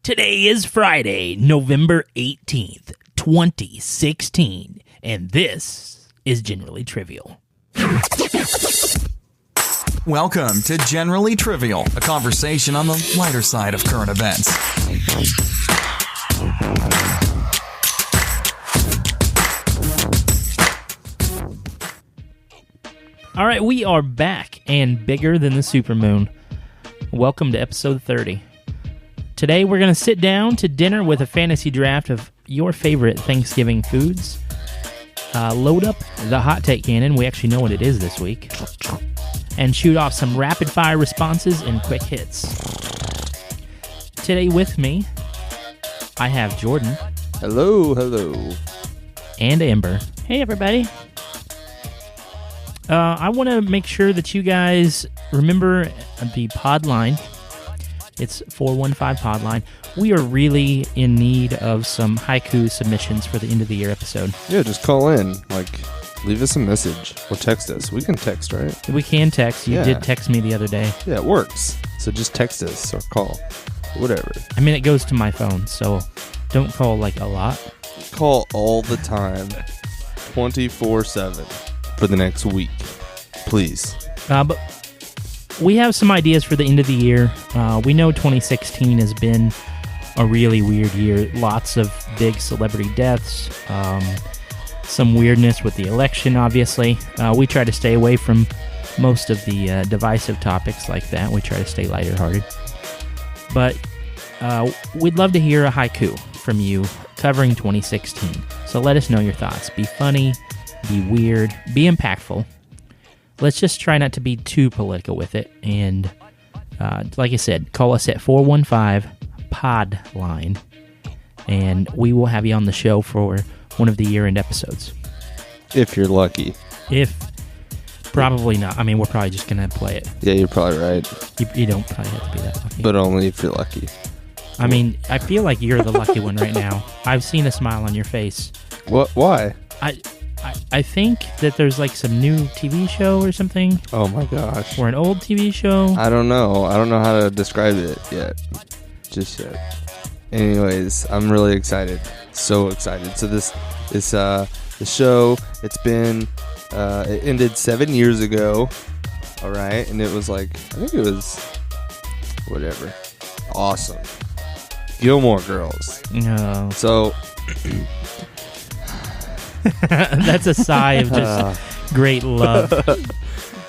Today is Friday, November 18th, 2016, and this is Generally Trivial. Welcome to Generally Trivial, a conversation on the lighter side of current events. All right, we are back and bigger than the supermoon. Welcome to episode 30. Today we're going to sit down to dinner with a fantasy draft of your favorite Thanksgiving foods. Load up the hot take cannon, we actually know what it is this week, and shoot off some rapid-fire responses and quick hits. Today with me, I have Jordan. Hello. And Amber. Hey, everybody. I want to make sure that you guys remember the pod line. It's 415 pod line. We are really in need of some haiku submissions for the end of the year episode. Yeah, just call in. Leave us a message or text us. We can text, right? We can text. You Yeah. did text me the other day. Yeah, it works. So just text us or call. Whatever. I mean, it goes to my phone, so don't call a lot. Call all the time. 24/7 for the next week. Please. But we have some ideas for the end of the year. We know 2016 has been a really weird year. Lots of big celebrity deaths. Some weirdness with the election, obviously. We try to stay away from most of the divisive topics like that. We try to stay lighter-hearted. But we'd love to hear a haiku from you covering 2016. So let us know your thoughts. Be funny, be weird, be impactful. Let's just try not to be too political with it. And like I said, call us at 415-POD-LINE, and we will have you on the show for one of the year-end episodes. If you're lucky. Probably not. I mean, we're probably just going to play it. Yeah, you're probably right. You don't probably have to be that lucky. But only if you're lucky. I mean, I feel like you're the lucky one right now. I've seen a smile on your face. What? Why? I think that there's some new TV show or something. Oh my gosh. Or an old TV show. I don't know. I don't know how to describe it yet. Just yet. Anyways, I'm really excited. So excited. So this the show, it ended 7 years ago. All right. And it was I think it was whatever. Awesome. Gilmore Girls. No. So that's a sigh of just great love.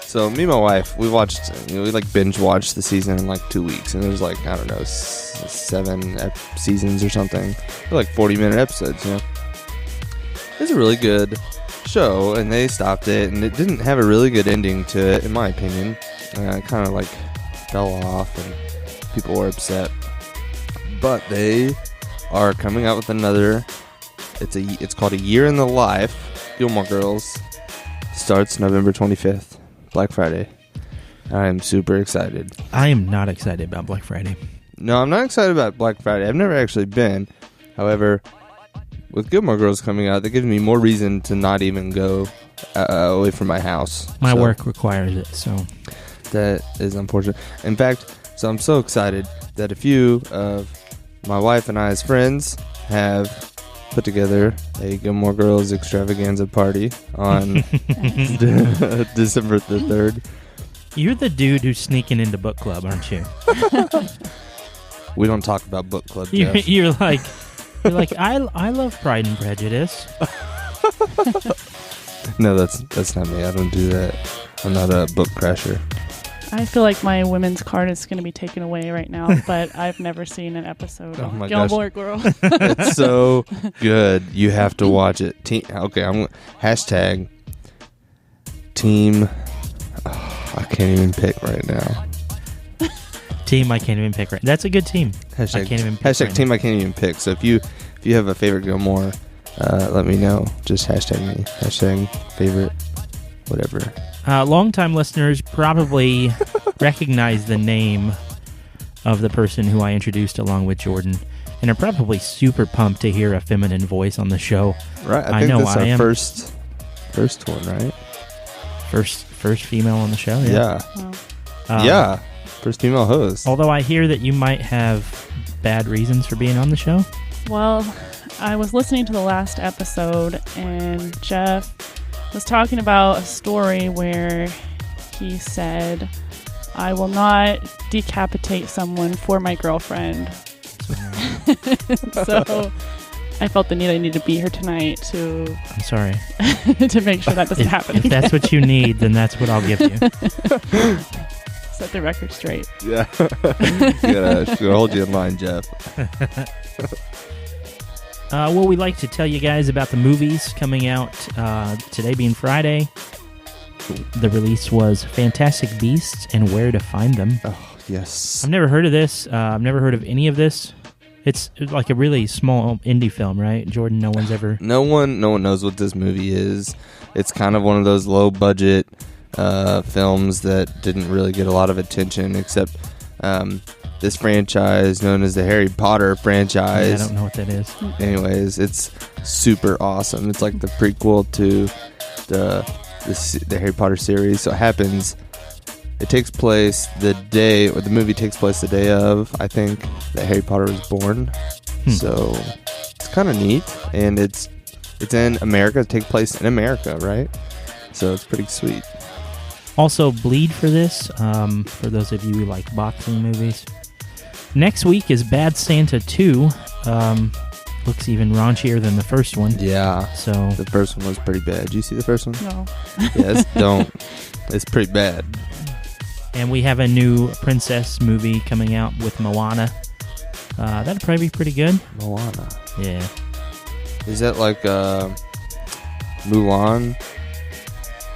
So me and my wife, we watched, we binge watched the season in 2 weeks, and it was 7 seasons or something. They're 40-minute episodes, It's a really good show, and they stopped it, and it didn't have a really good ending to it, in my opinion. It kind of fell off, and people were upset. But they are coming out with another. It's called A Year in the Life. Gilmore Girls starts November 25th, Black Friday. I am super excited. I am not excited about Black Friday. No, I'm not excited about Black Friday. I've never actually been. However, with Gilmore Girls coming out, that gives me more reason to not even go away from my house. My work requires it, so that is unfortunate. In fact, so I'm so excited that a few of my wife and I's friends have put together a Gilmore Girls extravaganza party on December the 3rd. You're the dude who's sneaking into book club, aren't you? We don't talk about book club, Jeff. You're like, I love Pride and Prejudice. No, that's not me. I don't do that. I'm not a book crasher. I feel like my women's card is going to be taken away right now, but I've never seen an episode of Gilmore Girls. It's so good. You have to watch it. I'm hashtag team. I can't even pick right now. Team I can't even pick right. That's a good team. Hashtag, I can't even pick hashtag right team now. I can't even pick. So if you have a favorite Gilmore, let me know. Just hashtag me. Hashtag favorite. Whatever. Longtime listeners probably recognize the name of the person who I introduced along with Jordan, and are probably super pumped to hear a feminine voice on the show. Right. I think that's our first one, right? First female on the show. Yeah. Wow. Yeah. First female host. Although I hear that you might have bad reasons for being on the show. Well, I was listening to the last episode, and Jeff was talking about a story where he said, I will not decapitate someone for my girlfriend. So I felt the need I need to be here tonight to... I'm sorry. to make sure that doesn't happen. If that's what you need, then that's what I'll give you. Set the record straight. Yeah. Gotta hold you in line, Jeff. Well, we'd like to tell you guys about the movies coming out today being Friday. The release was Fantastic Beasts and Where to Find Them. Oh, yes. I've never heard of this. I've never heard of any of this. It's like a really small indie film, right, Jordan? No one's ever... No one knows what this movie is. It's kind of one of those low-budget films that didn't really get a lot of attention, except this franchise known as the Harry Potter franchise. Yeah, I don't know what that is. Anyways, it's super awesome. It's like the prequel to the Harry Potter series. So it takes place the movie takes place the day of, I think, that Harry Potter was born. So it's kind of neat, and it's in America. It takes place in America, right? So it's pretty sweet. Also, bleed for this, for those of you who like boxing movies. Next week is Bad Santa 2. Looks even raunchier than the first one. Yeah. So the first one was pretty bad. Did you see the first one? No. Yes, don't. It's pretty bad. And we have a new princess movie coming out with Moana. That'd probably be pretty good. Moana. Yeah. Is that like Mulan?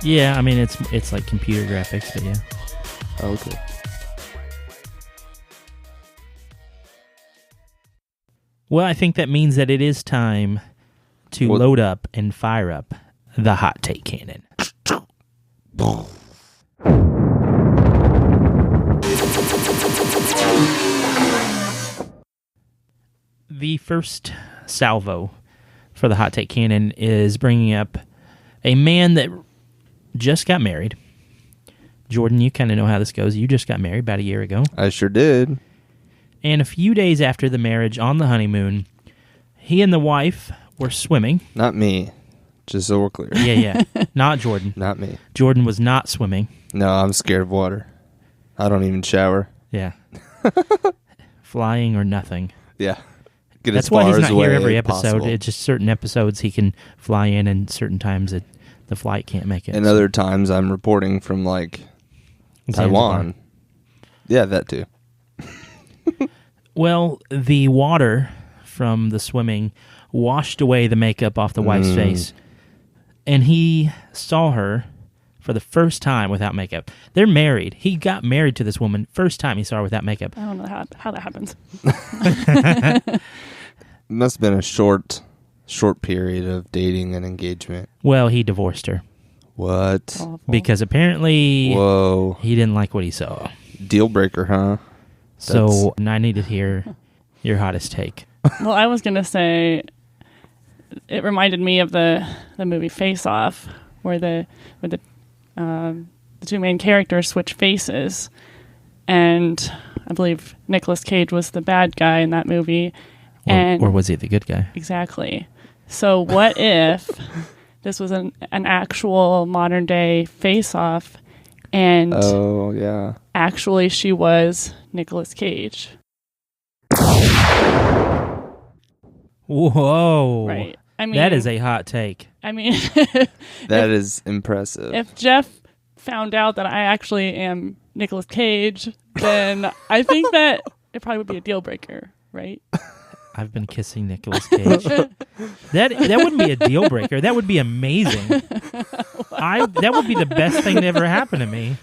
Yeah, I mean it's like computer graphics, but yeah. Okay. Well, I think that means that it is time to load up and fire up the hot take cannon. The first salvo for the hot take cannon is bringing up a man that just got married. Jordan, you kind of know how this goes. You just got married about a year ago. I sure did. And a few days after the marriage, on the honeymoon, he and the wife were swimming. Not me. Just so we're clear. Yeah. Not Jordan. Not me. Jordan was not swimming. No, I'm scared of water. I don't even shower. Yeah. Flying or nothing. Yeah. Get That's as far why he's as not away here every as episode. possible. It's just certain episodes he can fly in, and certain times the flight can't make it. And other times I'm reporting from like Taiwan. Yeah, that too. Well, the water from the swimming washed away the makeup off the wife's face, and he saw her for the first time without makeup. They're married. He got married to this woman. First time he saw her without makeup. I don't know how that happens. It must have been a short period of dating and engagement. Well, he divorced her. What? Awful. Because apparently Whoa. he didn't like what he saw. Deal breaker, huh? So I need to hear your hottest take. Well, I was going to say it reminded me of the movie Face Off, where the two main characters switch faces, and I believe Nicolas Cage was the bad guy in that movie. Or was he the good guy? Exactly. So what if this was an actual modern day Face Off, and oh yeah, actually she was Nicolas Cage? Whoa! Right. I mean, that is a hot take. I mean, that is impressive. If Jeff found out that I actually am Nicolas Cage, then I think that it probably would be a deal breaker, right? I've been kissing Nicolas Cage. That wouldn't be a deal breaker. That would be amazing. That would be the best thing that ever happened to me.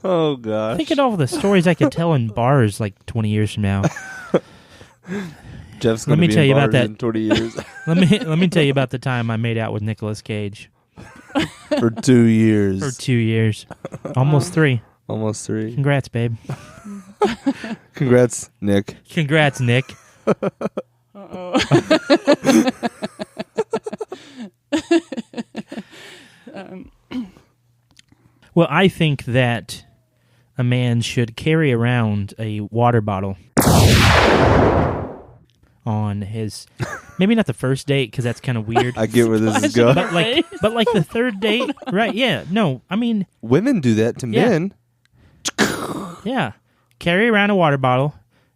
Oh gosh! Think of all the stories I could tell in bars like 20 years from now. Jeff's going to be in bars in 20 years. Let me tell you about the time I made out with Nicolas Cage. For 2 years. For 2 years. Almost 3. Almost 3. Congrats, babe. Congrats, Nick. Congrats, Nick. Uh-oh. Well, I think that a man should carry around a water bottle on his, maybe not the first date because that's kind of weird. I get where this is going. but like the third date, right? Yeah, no, I mean, Women do that to Yeah. men. yeah, carry around a water bottle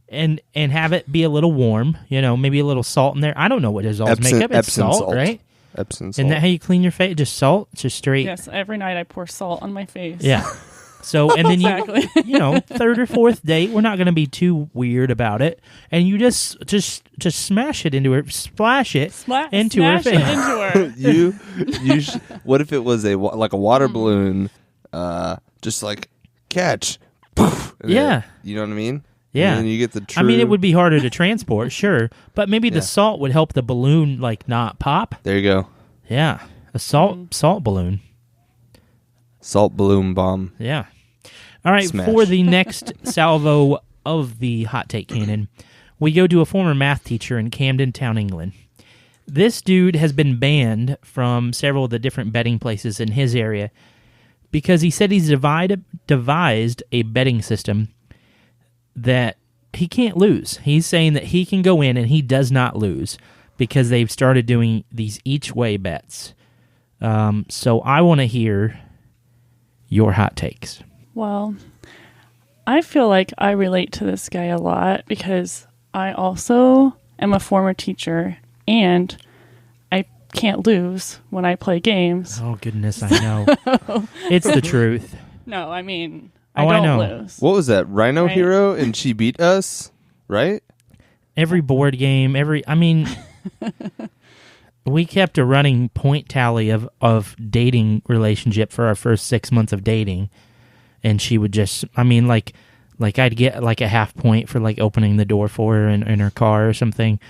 and have it be a little warm. Maybe a little salt in there. I don't know what dissolves makeup. It's Epsom salt, right? Epsom salt. Isn't that how you clean your face? Just salt, just straight. Yes, every night I pour salt on my face. Yeah. So, and then Exactly. third or fourth date, we're not going to be too weird about it, and you just smash it into her, splash it into her Smash face. it into her. What if it was like a water balloon, just like catch, poof, and Yeah. you know what I mean? Yeah. And then you get the true. I mean, it would be harder to transport, sure, but maybe Yeah. the salt would help the balloon not pop. There you go. Yeah, a salt balloon. Salt balloon bomb. Yeah. All right, Smash. for the next salvo of the hot take cannon, we go to a former math teacher in Camden Town, England. This dude has been banned from several of the different betting places in his area because he said he's devised a betting system that he can't lose. He's saying that he can go in and he does not lose because they've started doing these each-way bets. So I want to hear your hot takes. Well, I feel like I relate to this guy a lot because I also am a former teacher and I can't lose when I play games. Oh, goodness, I know. It's the truth. No, I mean, Oh, I I don't know. lose. What was that? Rhino Right. Hero, and she beat us, right? Every board game, we kept a running point tally of dating relationship for our first 6 months of dating. And she would just, like I'd get like a half point for like opening the door for her in her car or something.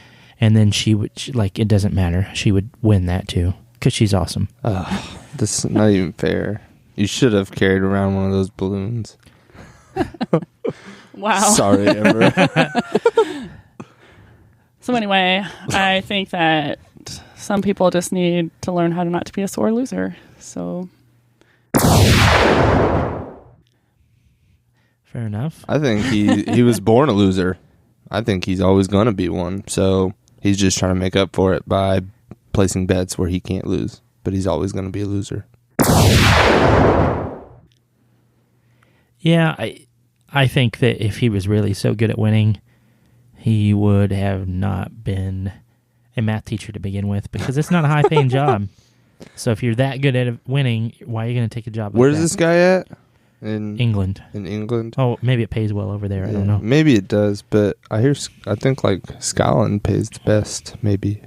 And then she it doesn't matter. She would win that too because she's awesome. This is not even fair. You should have carried around one of those balloons. Wow. Sorry, Amber. So anyway, I think that some people just need to learn how to not to be a sore loser. So Fair enough. I think he was born a loser. I think he's always going to be one. So he's just trying to make up for it by placing bets where he can't lose. But he's always going to be a loser. Yeah, I think that if he was really so good at winning, he would have not been a math teacher to begin with because it's not a high-paying job. So if you're that good at winning, why are you going to take a job like Where's that? this guy at? In England. In England? Oh, maybe it pays well over there. I don't know. Maybe it does, but I think like Scotland pays the best, maybe.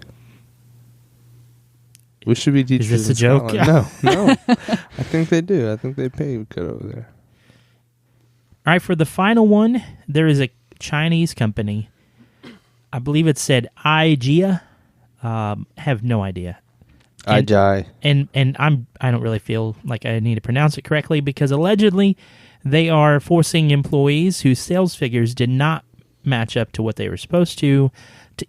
We should be teachers. Is this a in joke? Scotland. No. I think they do. I think they pay good over there. All right, for the final one, there is a Chinese company. I believe it said IGEA. Have no idea. IGI. And I don't really feel like I need to pronounce it correctly because allegedly they are forcing employees whose sales figures did not match up to what they were supposed to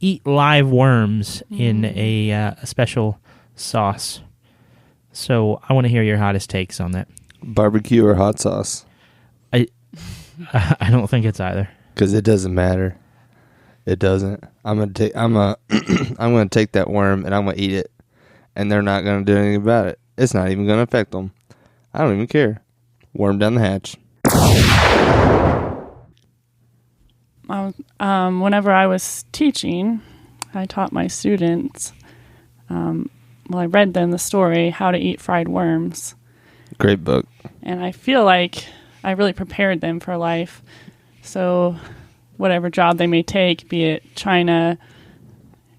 eat live worms in a special sauce. So I want to hear your hottest takes on that. Barbecue or hot sauce? I don't think it's either. Because it doesn't matter. It doesn't. I'm gonna take that worm and I'm gonna eat it, and they're not gonna do anything about it. It's not even gonna affect them. I don't even care. Worm down the hatch. whenever I was teaching, I taught my students, I read them the story, How to Eat Fried Worms. Great book. And I feel like I really prepared them for life. So whatever job they may take, be it China,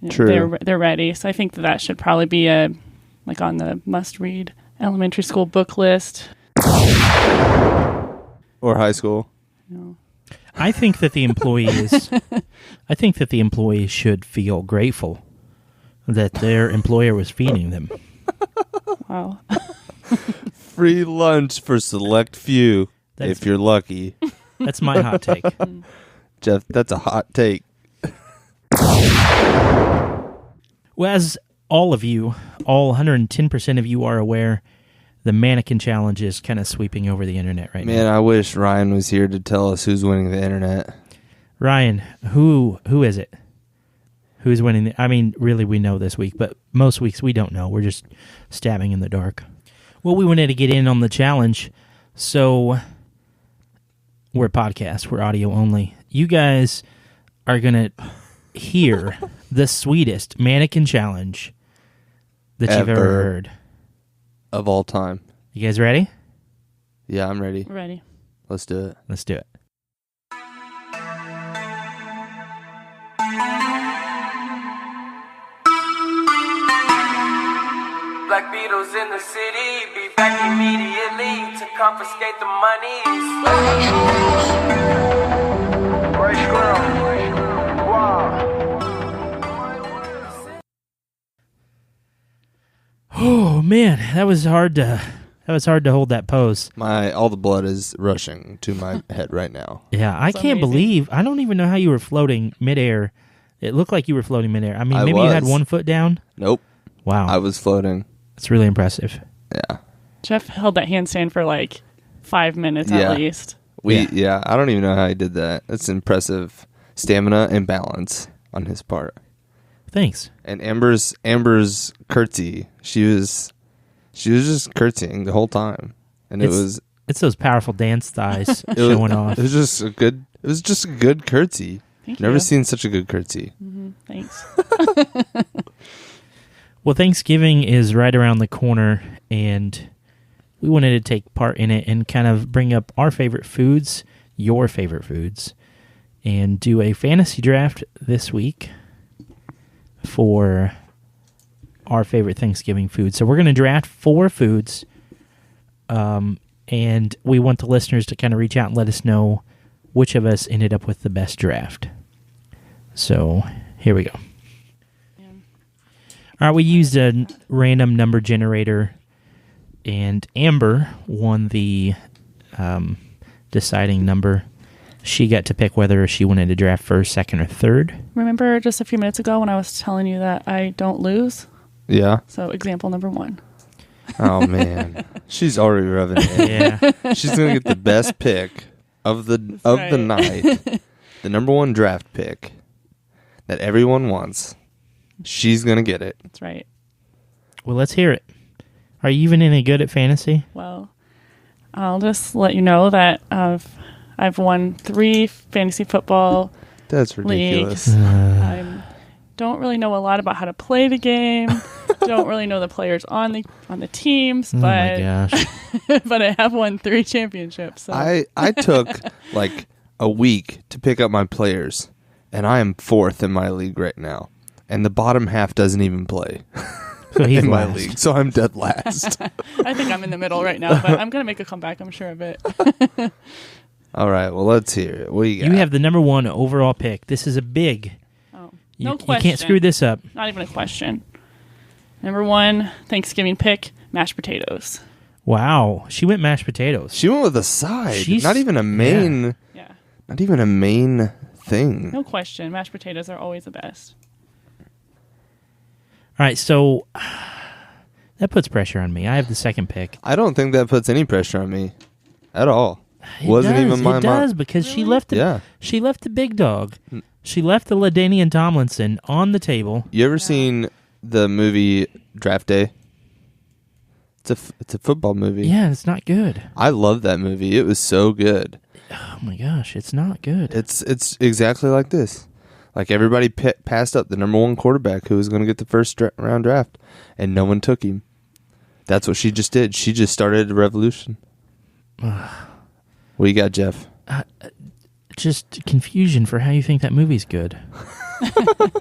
True. they're ready. So I think that should probably be on the must-read elementary school book list. Or high school. I think that the employees should feel grateful that their employer was feeding them. Wow. Free lunch for select few, if you're lucky. That's my hot take. Jeff, that's a hot take. Well, as all 110% of you are aware, the mannequin challenge is kind of sweeping over the internet right now. Man, I wish Ryan was here to tell us who's winning the internet. Ryan, who is it? Who's winning? I mean, really, we know this week, but most weeks we don't know. We're just stabbing in the dark. Well, we wanted to get in on the challenge, so we're a podcast. We're audio only. You guys are going to hear the sweetest mannequin challenge that you've ever heard. Of all time. You guys ready? Yeah, I'm ready. Ready. Let's do it. Let's do it. Black Beatles in the city, be back immediately to confiscate the monies. Oh man, that was hard to hold that pose. All the blood is rushing to my head right now. Yeah, I can't believe I don't even know how you were floating midair. It looked like you were floating midair. I mean, maybe you had one foot down. Nope. Wow, I was floating. It's really impressive. Yeah. Jeff held that handstand for like 5 minutes at least. I don't even know how he did that. That's impressive stamina and balance on his part. Thanks. And Amber's curtsy, she was just curtsying the whole time, and it's those powerful dance thighs showing off. It was just a good curtsy. Thank Never you. seen such a good curtsy. Mm-hmm. Thanks. Well, Thanksgiving is right around the corner, and we wanted to take part in it and kind of bring up our favorite foods, your favorite foods, and do a fantasy draft this week for our favorite Thanksgiving food. So we're going to draft 4 foods, and we want the listeners to kind of reach out and let us know which of us ended up with the best draft. So here we go. All right, we used a random number generator, and Amber won the deciding number. She got to pick whether she wanted to draft first, second, or third. Remember just a few minutes ago when I was telling you that I don't lose? Yeah. So example number 1. Oh man, she's already rubbing it in. Yeah. She's gonna get the best pick of the night, the number 1 draft pick that everyone wants. She's gonna get it. That's right. Well, let's hear it. Are you even any good at fantasy? Well, I'll just let you know that I've won 3 fantasy football That's ridiculous. leagues. I don't really know a lot about how to play the game. Don't really know the players on the teams, but Oh my gosh. but I have won 3 championships. So. I took like a week to pick up my players, and I am 4th in my league right now. And the bottom half doesn't even play So he's in my last. league, so I'm dead last. I think I'm in the middle right now, but I'm going to make a comeback, I'm sure of it. All right, well, let's hear it. What do you got? You have the number 1 overall pick. This is a big. Oh, You, no you question. can't screw this up. Not even a question. Number 1, Thanksgiving pick, mashed potatoes. Wow. She went mashed potatoes. She went with a side, She's- not even a main, Yeah, not even a main thing. no question. Mashed potatoes are always the best. All right, so that puts pressure on me. I have the second pick. I don't think that puts any pressure on me at all. It Wasn't does, even my It does mom. because she left the Yeah. she left the big dog. She left the LaDainian Tomlinson on the table. You ever seen the movie Draft Day? It's a football movie. Yeah, it's not good. I love that movie. It was so good. Oh my gosh, it's not good. It's exactly like this. Like everybody passed up the number 1 quarterback who was going to get the first round draft, and no one took him. That's what she just did. She just started a revolution. What you got, Jeff? Just confusion for how you think that movie's good. All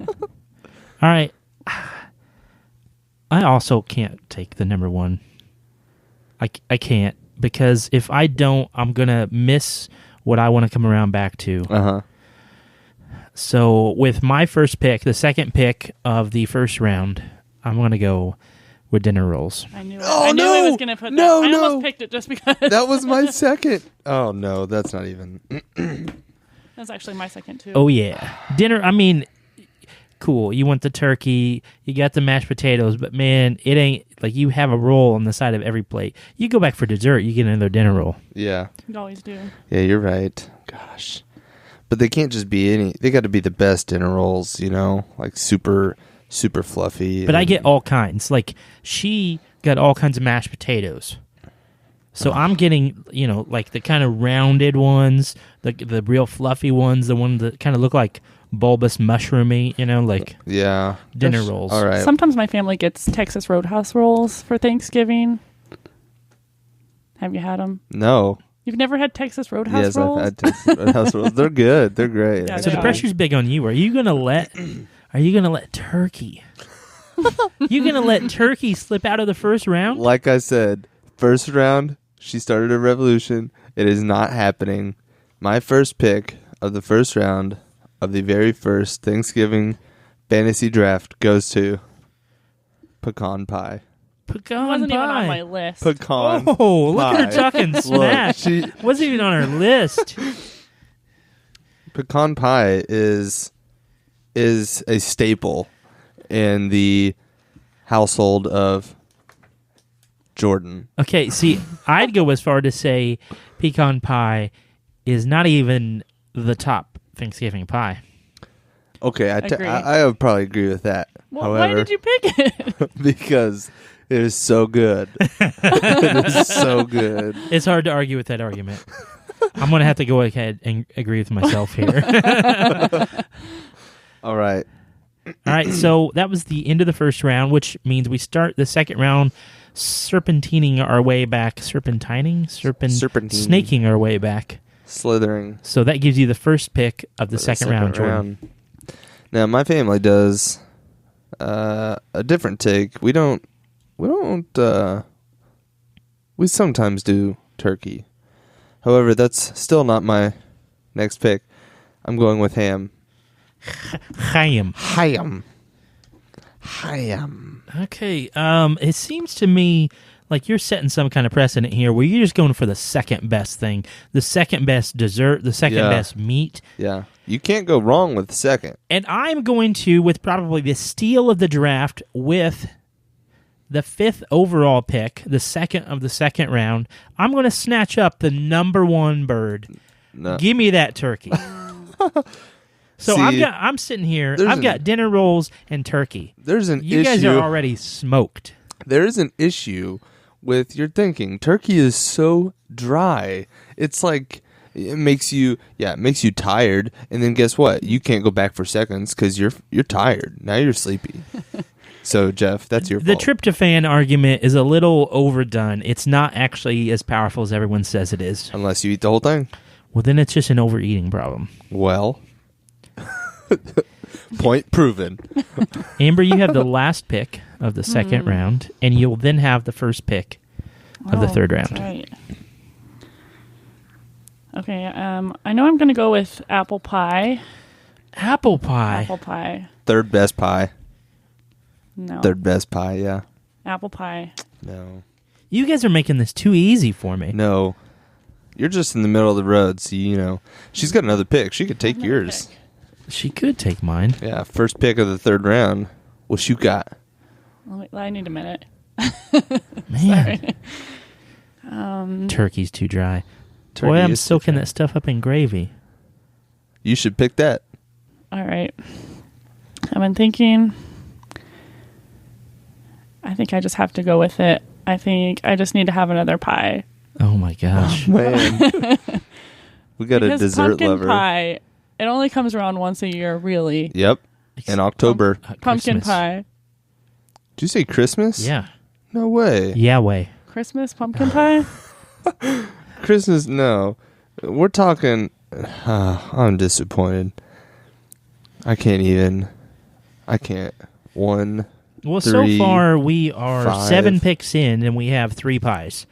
right. I also can't take the number 1. I can't, because if I don't, I'm going to miss what I want to come around back to. Uh-huh. So with my first pick, the second pick of the first round, I'm going to go with dinner rolls. I knew it. Oh, I knew no! I was going to put No, that. I no! almost picked it just because. That was my second. Oh, no, that's not even. That's actually my second, too. Oh, yeah. Dinner, I mean, cool. You want the turkey, you got the mashed potatoes, but man, it ain't like you have a roll on the side of every plate. You go back for dessert, you get another dinner roll. Yeah. You always do. Yeah, you're right. Gosh. But they can't just be any. They got to be the best dinner rolls, like super fluffy. But I get all kinds. Like, she got all kinds of mashed potatoes. So I'm getting, like the kind of rounded ones, the real fluffy ones, the ones that kind of look like bulbous mushroomy, like yeah, dinner rolls. All right. Sometimes my family gets Texas Roadhouse rolls for Thanksgiving. Have you had them? No. You've never had Texas Roadhouse Yes, rolls? I've had Texas Roadhouse rolls. They're good. They're great. Yeah, So the pressure's big on you. Are you gonna let turkey? You gonna let turkey slip out of the first round? Like I said, first round, she started a revolution. It is not happening. My first pick of the first round of the very first Thanksgiving fantasy draft goes to pecan pie. Pecan It wasn't pie. even on my list. Pecan Oh, look at her pie. talking smack. she- Wasn't even on her list. Pecan pie is a staple in the household of Jordan. Okay, see, I'd go as far to say pecan pie is not even the top Thanksgiving pie. Okay, Agree. I would probably agree with that. Well, However, why did you pick it? because it is so good. It is so good. It's hard to argue with that argument. I'm going to have to go ahead and agree with myself here. All right. All right, so that was the end of the first round, which means we start the second round serpentining our way back. Serpentining? Serpentine. Snaking our way back. Slithering. So that gives you the first pick of the second round, Jordan. Now, my family does a different take. We sometimes do turkey. However, that's still not my next pick. I'm going with ham. Chaim. Ham. Okay, it seems to me like you're setting some kind of precedent here where you're just going for the second best thing, the second best dessert, the second best meat. Yeah. You can't go wrong with second. And I'm going to, with probably the steal of the draft, with the 5th overall pick, the second of the second round, I'm going to snatch up the number 1 bird. No. Give me that turkey. So See, I'm sitting here. I've got dinner rolls and turkey. There's an issue. You guys are already smoked. There is an issue with your thinking. Turkey is so dry. It's like it makes you tired, and then guess what? You can't go back for seconds because you're tired. Now you're sleepy. So Jeff, that's your The fault. tryptophan argument is a little overdone. It's not actually as powerful as everyone says it is. Unless you eat the whole thing. Well, then it's just an overeating problem. Well, point proven. Amber, you have the last pick of the second round, and you'll then have the first pick of the third round. That's right. Okay, I know I'm going to go with apple pie. Apple pie. Apple pie. Third best pie. No. Third best pie, yeah. Apple pie. No. You guys are making this too easy for me. No. You're just in the middle of the road, so she's got another pick. She could take Another yours. pick. She could take mine. Yeah, first pick of the third round. What you got? I need a minute. Man. Turkey's too dry. Turkey Boy, I'm is too soaking dry. that stuff up in gravy. You should pick that. All right. I've been thinking. I think I just have to go with it. I think I just need to have another pie. Oh my gosh. Man. We got Because a dessert pumpkin lover. pie, it only comes around once a year, really. Yep. In October. Pumpkin Christmas. pie. Did you say Christmas? Yeah. No way. Yahweh. Christmas pumpkin pie? Christmas, no. We're talking. I'm disappointed. I can't. One. Well, Three, so far we are 5. 7 picks in, and we have 3 pies.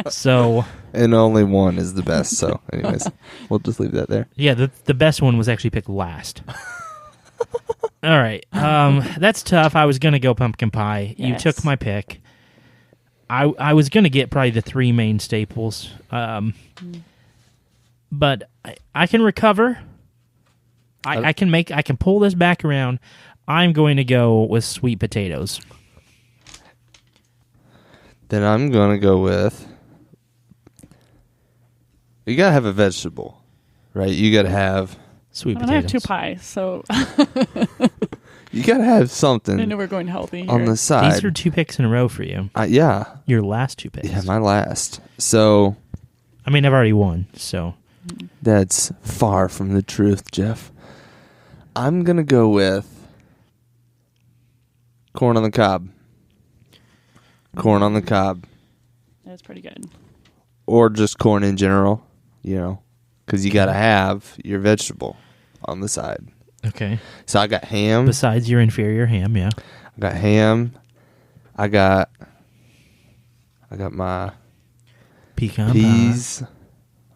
So, And only one is the best. So, anyways, we'll just leave that there. yeah, the best one was actually picked last. All right. That's tough. I was going to go pumpkin pie. You Yes. took my pick. I was going to get probably the 3 main staples. But I can recover. I can pull this back around. I'm going to go with sweet potatoes. Then I'm going to go with... You got to have a vegetable, right? You got to have... Sweet I potatoes. have 2 pies, so You got to have something I know we're going healthy here. on the side. These are 2 picks in a row for you. Yeah. Your last 2 picks. Yeah, my last. So... I mean, I've already won, so... That's far from the truth, Jeff. I'm going to go with corn on the cob. Corn on the cob. That's pretty good. Or just corn in general, because you got to have your vegetable on the side. Okay. So I got ham. Besides your inferior ham, yeah. I got ham. I got my Pecan peas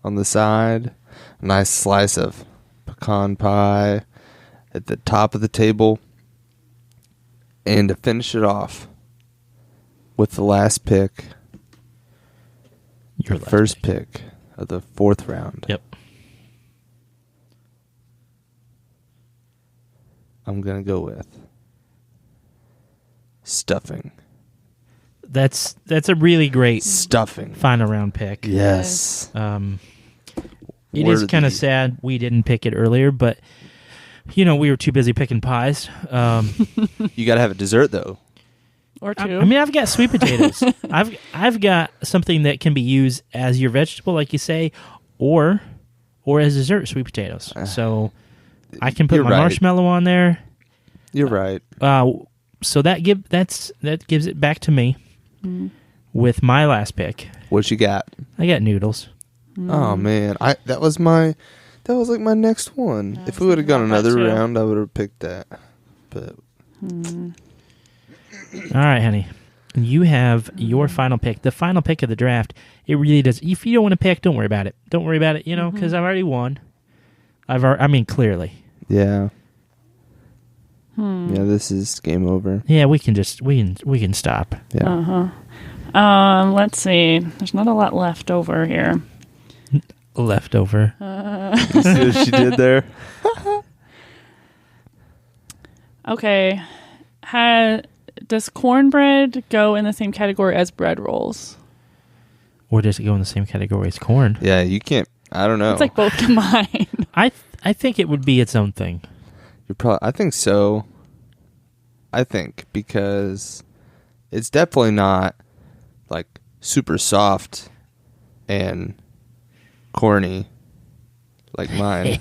on the side. A nice slice of pecan pie at the top of the table. And to finish it off with the last pick, Your the last first pick of the 4th round. Yep. I'm going to go with stuffing. That's a really great Stuffing. final round pick. Yes. It is kind of Worthy. sad we didn't pick it earlier, but we were too busy picking pies. You got to have a dessert, though. Or 2. I mean, I've got sweet potatoes. I've got something that can be used as your vegetable, like you say, or as dessert, sweet potatoes. So I can put You're my right. marshmallow on there. You're right. So that gives it back to me with my last pick. What you got? I got noodles. Oh man, that was like my next one. I If was we would have gone thinking about that another too. round, I would have picked that. But All right, honey. You have your final pick. The final pick of the draft. It really does. If you don't want to pick, don't worry about it. Don't worry about it, because I've already won. Clearly. yeah, yeah, this is game over. Yeah, we can stop. Yeah, Let's see. There's not a lot left over here. Leftover. You see what she did there? Okay. Does cornbread go in the same category as bread rolls? Or does it go in the same category as corn? Yeah, you can't. I don't know. It's like both combined. I think it would be its own thing. I think so. I think because it's definitely not like super soft and corny like mine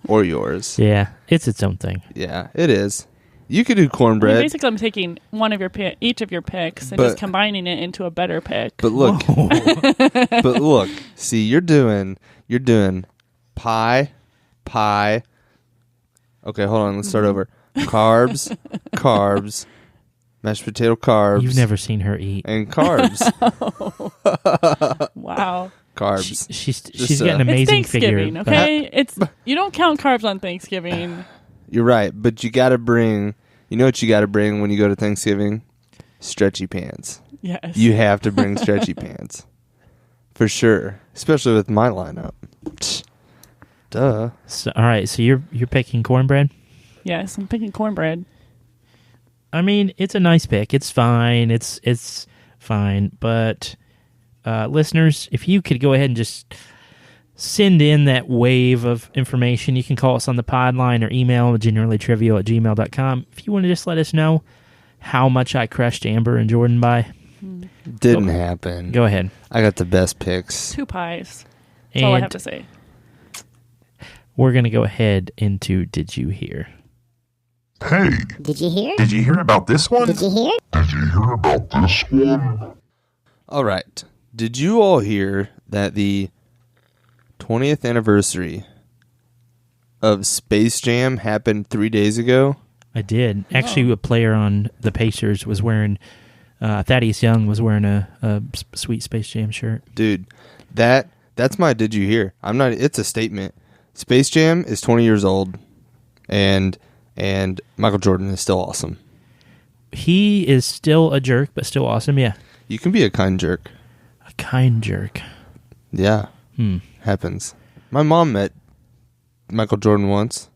or yours. Yeah, it's its own thing. Yeah, it is. You could do I mean, cornbread, basically, I'm taking one of each of your picks and But- just combining it into a better pick. but look, but look. See, you're doing pie. Okay, hold on. Let's start over. Carbs, mashed potato carbs. You've never seen her eat. and carbs. Wow. Carbs. She's Just, got an It's amazing Thanksgiving, figure. okay? You don't count carbs on Thanksgiving. You're right, but you got to bring. You know what you got to bring when you go to Thanksgiving? Stretchy pants. Yes. You have to bring stretchy pants, for sure. Especially with my lineup. Duh. So, all right, so you're picking cornbread. Yes, I'm picking cornbread. I mean, it's a nice pick. It's fine. It's fine. But listeners, if you could go ahead and just send in that wave of information, you can call us on the pod line or email generallytrivial@gmail.com. If you want to just let us know how much I crushed Amber and Jordan by, Didn't happen. go ahead. I got the best picks. 2 pies. That's all I And have to say. we're going to go ahead into Did You Hear? Hey, Did you hear? did you hear about this one? Did you hear? Did you hear about this one? All right. Did you all hear that the 20th anniversary of Space Jam happened 3 days ago? I did. Actually, a player on the Pacers was wearing, Thaddeus Young was wearing a sweet Space Jam shirt. Dude, that's my did you hear? It's a statement. Space Jam is 20 years old and Michael Jordan is still awesome. He is still a jerk, but still awesome, yeah. You can be a kind jerk. A kind jerk. Yeah. Happens. My mom met Michael Jordan once.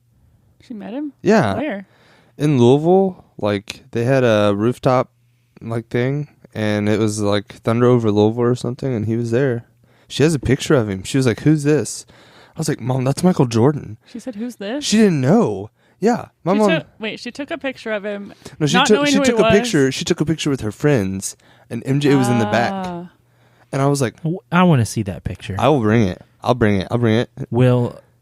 You met him? Yeah. Where? In Louisville, like they had a rooftop like thing, and it was like Thunder Over Louisville or something, and he was there. She has a picture of him. She was like, "Who's this?" I was like, "Mom, that's Michael Jordan." She said, "Who's this?" She didn't know. Yeah, my mom. She took a picture of him. No, she took a picture. She took a picture with her friends, and MJ was in the back. And I was like, I want to see that picture. I will bring it. I'll bring it.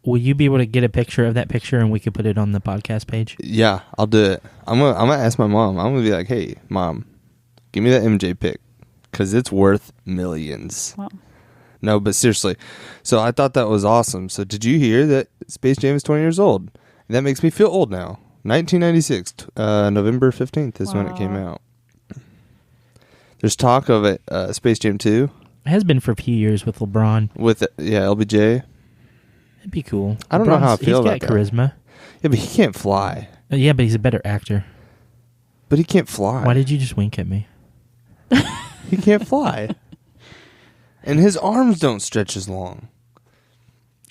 Will you be able to get a picture of that picture and we could put it on the podcast page? Yeah, I'll do it. I'm gonna ask my mom. I'm gonna be like, "Hey, Mom, give me that MJ pic, because it's worth millions." Wow. No, but seriously. So I thought that was awesome. So did you hear that Space Jam is 20 years old? And that makes me feel old now. 1996, November 15th is when it came out. There's talk of it, Space Jam 2. It has been for a few years with LeBron. With LBJ. It'd be cool. I don't know how I feel about He's got charisma. Yeah, but he can't fly. Yeah, but he's a better actor. But he can't fly. Why did you just wink at me? He can't fly. And his arms don't stretch as long.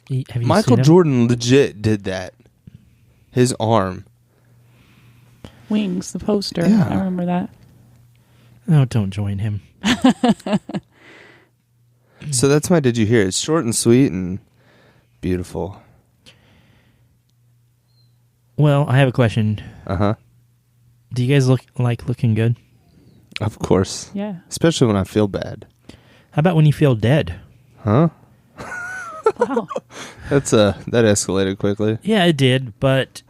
Have you Michael seen him? Jordan legit did that. His arm. Wings, the poster. Yeah. I remember that. No, don't join him. So that's my Did You Hear? It's short and sweet and beautiful. Well, I have a question. Uh-huh. Do you guys looking good? Of course. Yeah. Especially when I feel bad. How about when you feel dead? Huh? Wow. That escalated quickly. Yeah, it did, but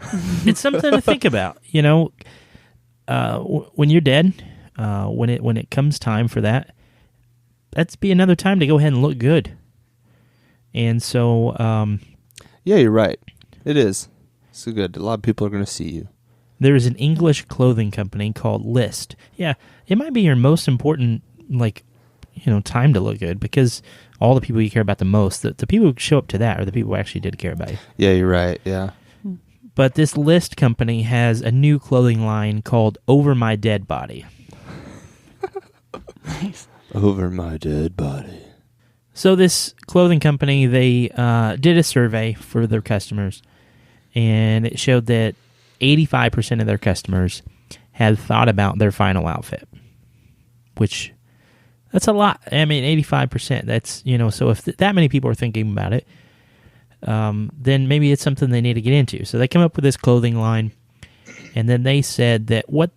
it's something to think about. You know, when you're dead, when it comes time for that, that's be another time to go ahead and look good. And so, Yeah, you're right. It is. So good. A lot of people are going to see you. there is an English clothing company called List. Yeah, it might be your most important, time to look good, because all the people you care about the most, the people who show up to that are the people who actually did care about you. Yeah, you're right. Yeah. But this List company has a new clothing line called Over My Dead Body. Nice. Over my dead body. So this clothing company, they did a survey for their customers, and it showed that 85% of their customers had thought about their final outfit, which that's a lot. I mean, 85%. That's, so if that many people are thinking about it, then maybe it's something they need to get into. So they come up with this clothing line, and then they said that what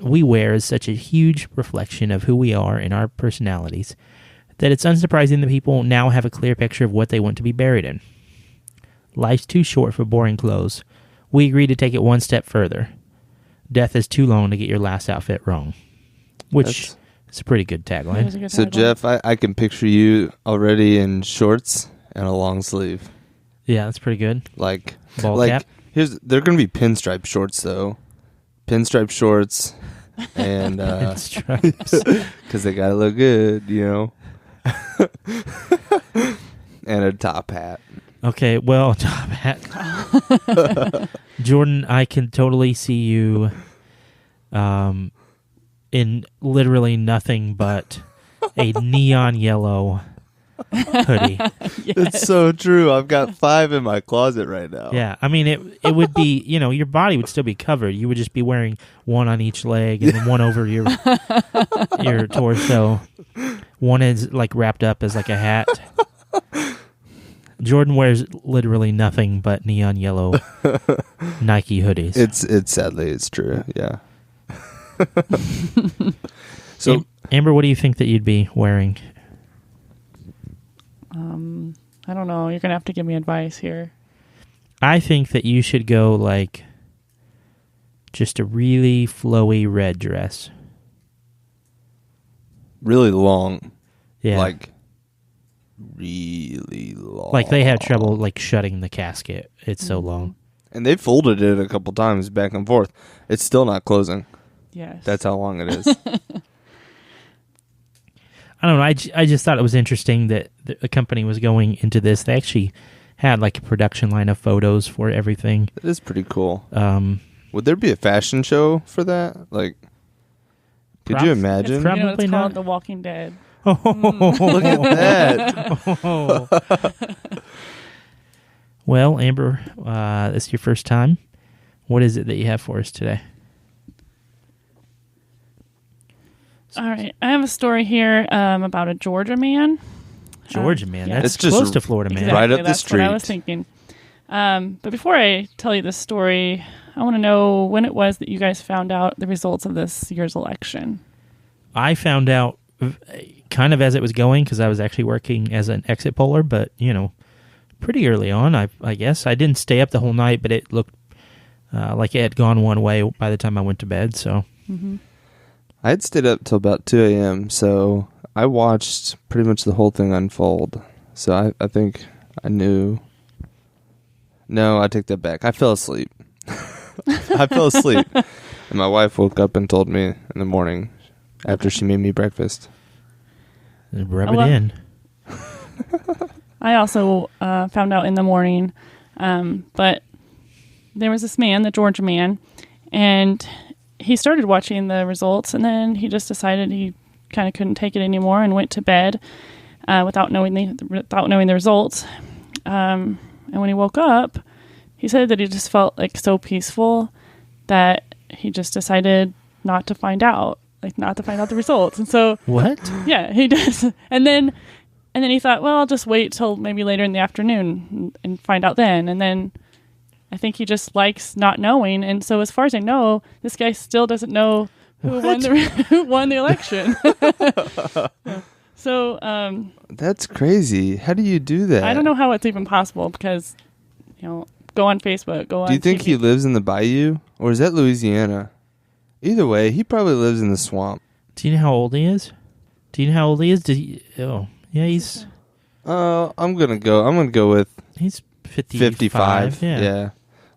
we wear is such a huge reflection of who we are and our personalities that it's unsurprising that people now have a clear picture of what they want to be buried in. Life's too short for boring clothes. We agreed to take it one step further. Death is too long to get your last outfit wrong. Which is a pretty good That tagline. was a good So, tagline. Jeff, I can picture you already in shorts and a long sleeve. Yeah, that's pretty good. Like, Ball cap. they're going to be pinstripe shorts, though. Pinstripe shorts. And, Stripes. because they got to look good, and a top hat. Okay, well, top hat. Jordan, I can totally see you in literally nothing but a neon yellow hoodie. It's so true. I've got 5 in my closet right now. Yeah, I mean, it would be, your body would still be covered. You would just be wearing one on each leg and then one over your torso. One is wrapped up as a hat. Jordan wears literally nothing but neon yellow Nike hoodies. It's sadly, it's true. Yeah. So, Amber, what do you think that you'd be wearing? I don't know. You're going to have to give me advice here. I think that you should go just a really flowy red dress. really long. Yeah. Really long. They have trouble shutting the casket. It's so long. And they folded it a couple times back and forth. It's still not closing. Yes. That's how long it is. I don't know. I just thought it was interesting that the company was going into this. They actually had a production line of photos for everything. It is pretty cool. Would there be a fashion show for that? Could you imagine? It's, Probably it's called not. The Walking Dead. Look at that. Well, Amber, this is your first time. What is it that you have for us today? All right. I have a story here about a Georgia man. Georgia man. yeah. That's It's just close to Florida man. Right up the That's what I was street. thinking. But before I tell you this story, I want to know when it was that you guys found out the results of this year's election. I found out kind of as it was going because I was actually working as an exit poller, but, pretty early on, I guess. I didn't stay up the whole night, but it looked like it had gone one way by the time I went to bed, so... Mm-hmm. I had stayed up till about 2 a.m., so I watched pretty much the whole thing unfold. So I think I knew... No, I take that back. I fell asleep. I fell asleep. And my wife woke up and told me in the morning after she made me breakfast. Rub it in. I also found out in the morning, but there was this man, the Georgia man, and he started watching the results, and then he just decided he kind of couldn't take it anymore and went to bed without knowing the results. And when he woke up, he said that he just felt like so peaceful that he just decided not to find out the results. And so, What? yeah, he does. And then he thought, well, I'll just wait till maybe later in the afternoon and find out then. And then I think he just likes not knowing. And so as far as I know, this guy still doesn't know who won the election. So That's crazy. How do you do that? I don't know how it's even possible because, go on Facebook, go on Do you think TV. he lives in the bayou? Or is that Louisiana? Either way, he probably lives in the swamp. Do you know how old he is? Oh, yeah, he's I'm gonna go with 55. Yeah.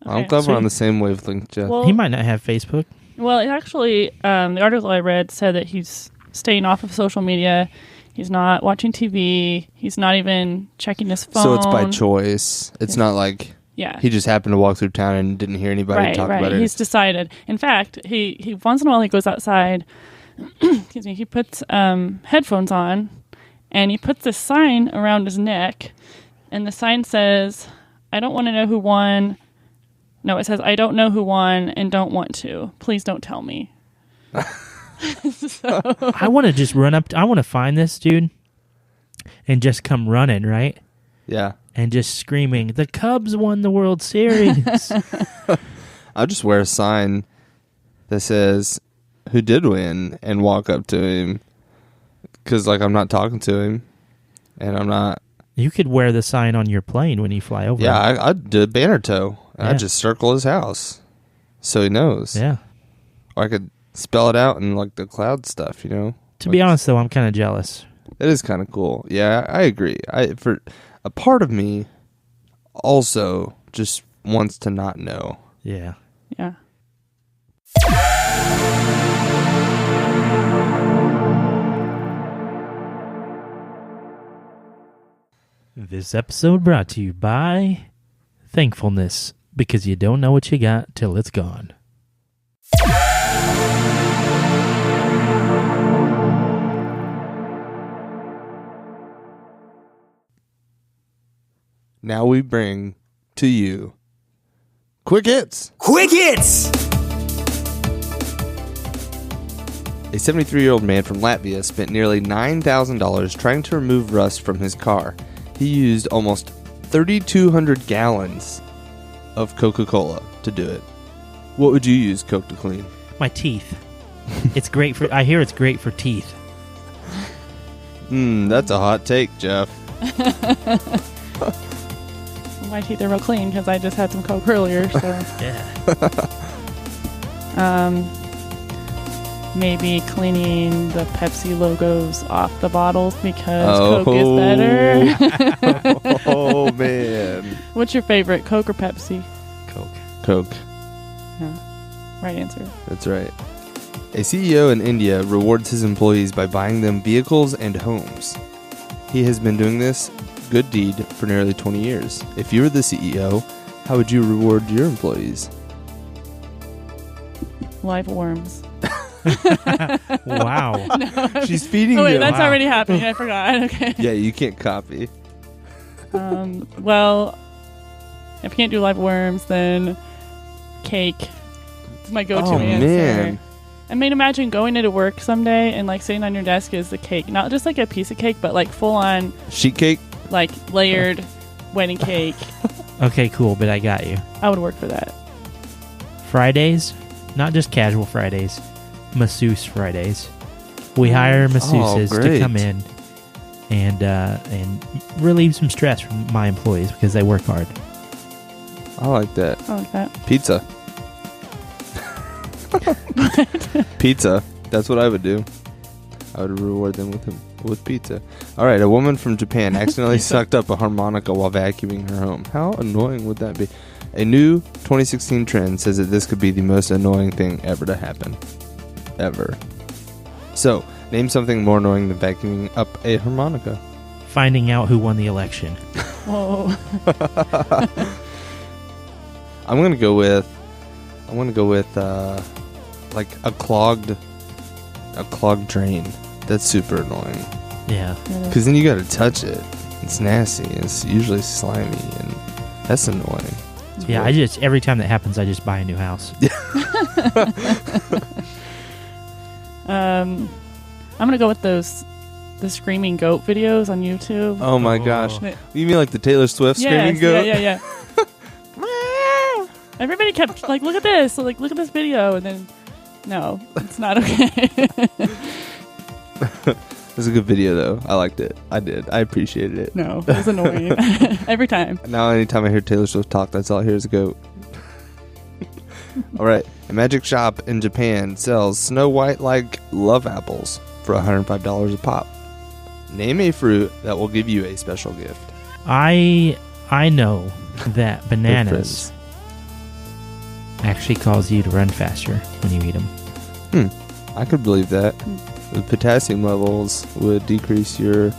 I'm Okay. glad So we're on the same wavelength, Jeff. Well, He might not have Facebook. Well, it actually, the article I read said that he's staying off of social media. He's not watching TV. He's not even checking his phone. So it's by choice. It's not like Yeah. he just happened to walk through town and didn't hear anybody talk about it. He's decided. In fact, he once in a while he goes outside. Excuse me. He puts headphones on, and he puts this sign around his neck, and the sign says, "I don't want to know who won." No, it says, "I don't know who won and don't want to. Please don't tell me." I want to just run up. I want to find this dude and just come running, right? Yeah. And just screaming, "The Cubs won the World Series." I'll just wear a sign that says who did win and walk up to him. Because, I'm not talking to him. And I'm not... You could wear the sign on your plane when you fly over. Yeah, I'd do a banner tow. And Yeah. I'd just circle his house. So he knows. Yeah. Or I could spell it out in, the cloud stuff, To be honest, though, I'm kind of jealous. It is kind of cool. Yeah, I agree. For a part of me also just wants to not know. Yeah. Yeah. This episode brought to you by Thankfulness, because you don't know what you got till it's gone. Now we bring to you Quick Hits. Quick Hits! A 73-year-old man from Latvia spent nearly $9,000 trying to remove rust from his car. He used almost 3,200 gallons of Coca-Cola to do it. What would you use Coke to clean? My teeth. It's great for. I hear it's great for teeth. That's a hot take, Jeff. My teeth are real clean because I just had some Coke earlier. So Yeah. maybe cleaning the Pepsi logos off the bottles because Coke is better. Oh, man. What's your favorite, Coke or Pepsi? Coke. Right answer. That's right. A CEO in India rewards his employees by buying them vehicles and homes. He has been doing this good deed for nearly 20 years. If you were the CEO, how would you reward your employees? Live worms. Wow. She's feeding Oh wait, you. that's Wow. already happening. I forgot. Okay. Yeah, you can't copy. Well, if you can't do live worms, then cake. It's my go-to Oh, answer. man. I mean, imagine going into work someday and like sitting on your desk is the cake, not just like a piece of cake, but like full on Sheet cake? like layered wedding cake. Okay, cool, but I got you. I would work for that. Fridays, not just casual Fridays, masseuse Fridays. We hire masseuses to great. come in and relieve some stress from my employees because they work hard. I like that. I like that. Pizza. Pizza. That's what I would do. I would reward them with pizza. All right, a woman from Japan accidentally sucked up a harmonica while vacuuming her home. How annoying would that be? A new 2016 trend says that this could be the most annoying thing ever to happen. Ever. So, name something more annoying than vacuuming up a harmonica. Finding out who won the election. Whoa. I'm gonna go with like a clogged drain. That's super annoying. Yeah. Because then you gotta touch it. It's nasty. It's usually slimy, and that's annoying. It's Yeah, weird. every time that happens, I just buy a new house. I'm gonna go with the screaming goat videos on YouTube. Oh my gosh. You mean like the Taylor Swift screaming Yes, goat? Yeah. Everybody kept like, look at this, like look at this video, and then no, it's not okay. It was a good video though. I liked it. I did. I appreciated it. No, it was annoying every time. Now anytime I hear Taylor Swift talk, that's all I hear is a goat. All right. A magic shop in Japan sells Snow White-like love apples for $105 a pop. Name a fruit that will give you a special gift. I know that bananas friends. actually cause you to run faster when you eat them. I could believe that. The potassium levels would decrease your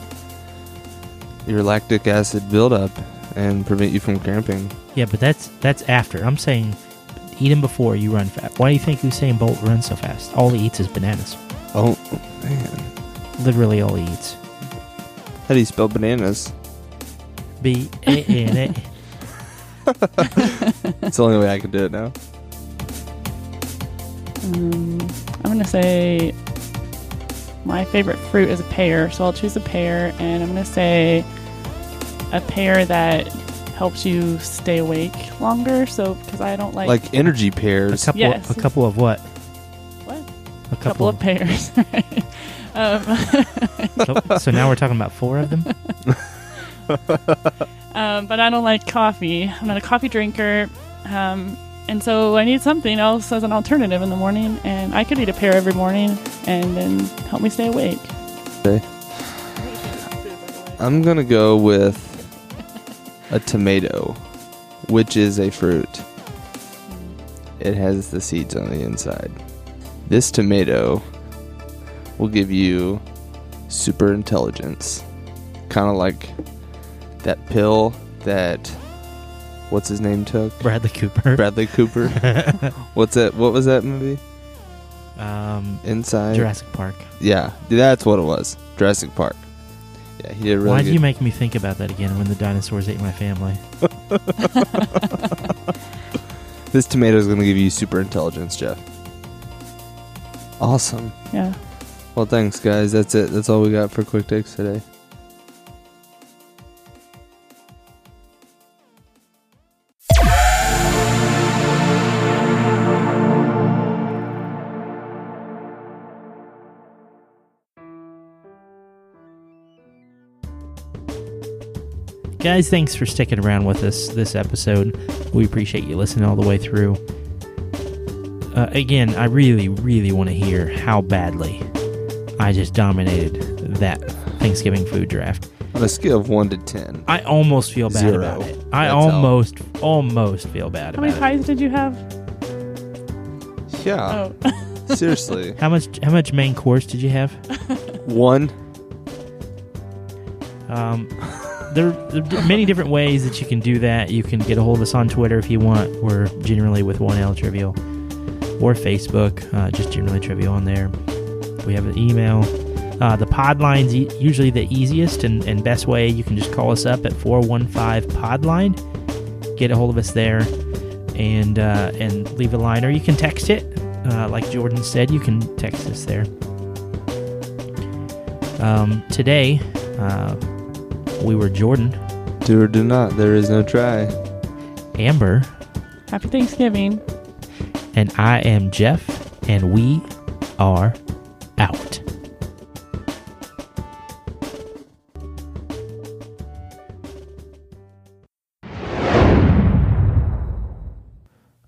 lactic acid buildup and prevent you from cramping. Yeah, but that's after. I'm saying eat them before you run fast. Why do you think Usain Bolt runs so fast? All he eats is bananas. Oh, man. Literally all he eats. How do you spell bananas? B-A-N-A. It's the only way I can do it now. I'm gonna say my favorite fruit is a pear, so I'll choose a pear, and I'm gonna say a pear that helps you stay awake longer. So because I don't like energy pears. Yes. A couple of what? what? A Couple of pears. So now we're talking about 4 of them? But I don't like coffee. I'm not a coffee drinker. And so I need something else as an alternative in the morning. And I could eat a pear every morning and then help me stay awake. Okay. I'm going to go with a tomato, which is a fruit. It has the seeds on the inside. This tomato will give you super intelligence. Kind of like that pill that what's his name took? Bradley Cooper. Bradley Cooper. What was that movie? Inside Jurassic Park. Yeah, that's what it was. Jurassic Park. Yeah, he did really Why good. did you make me think about that again when the dinosaurs ate my family? This tomato is going to give you super intelligence, Jeff. Awesome. Yeah. Well, thanks, guys. That's it. That's all we got for Quick Takes today. Guys, thanks for sticking around with us this episode. We appreciate you listening all the way through. Again, I really, really want to hear how badly I just dominated that Thanksgiving food draft. On a scale of 1 to 10. I almost feel bad 0. about it. I That's almost feel bad How about many it. pies did you have? Yeah. Oh. Seriously. How much main course did you have? 1. There are many different ways that you can do that. You can get a hold of us on Twitter if you want. We're generally with 1L Trivial. Or Facebook, just generally Trivial on there. We have an email. The pod line's usually the easiest and best way. You can just call us up at 415-PODLINE. Get a hold of us there. and leave a line, or you can text it. Like Jordan said, you can text us there. Today, we were Jordan. Do or do not. There is no try. Amber. Happy Thanksgiving. And I am Jeff, and we are out.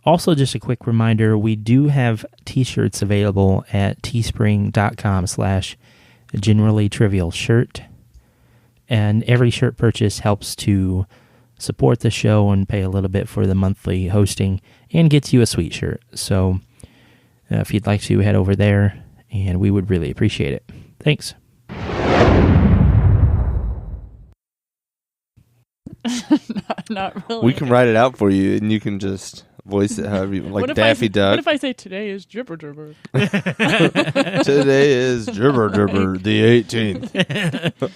Also, just a quick reminder, we do have t-shirts available at teespring.com/generallytrivialshirt. And every shirt purchase helps to support the show and pay a little bit for the monthly hosting and gets you a sweet shirt. So if you'd like to, head over there, and we would really appreciate it. Thanks. Not really. We can write it out for you, and you can just voice it however you like. Daffy Duck. What if I say today is Jibber Jibber? Today is Jibber Jibber the 18th.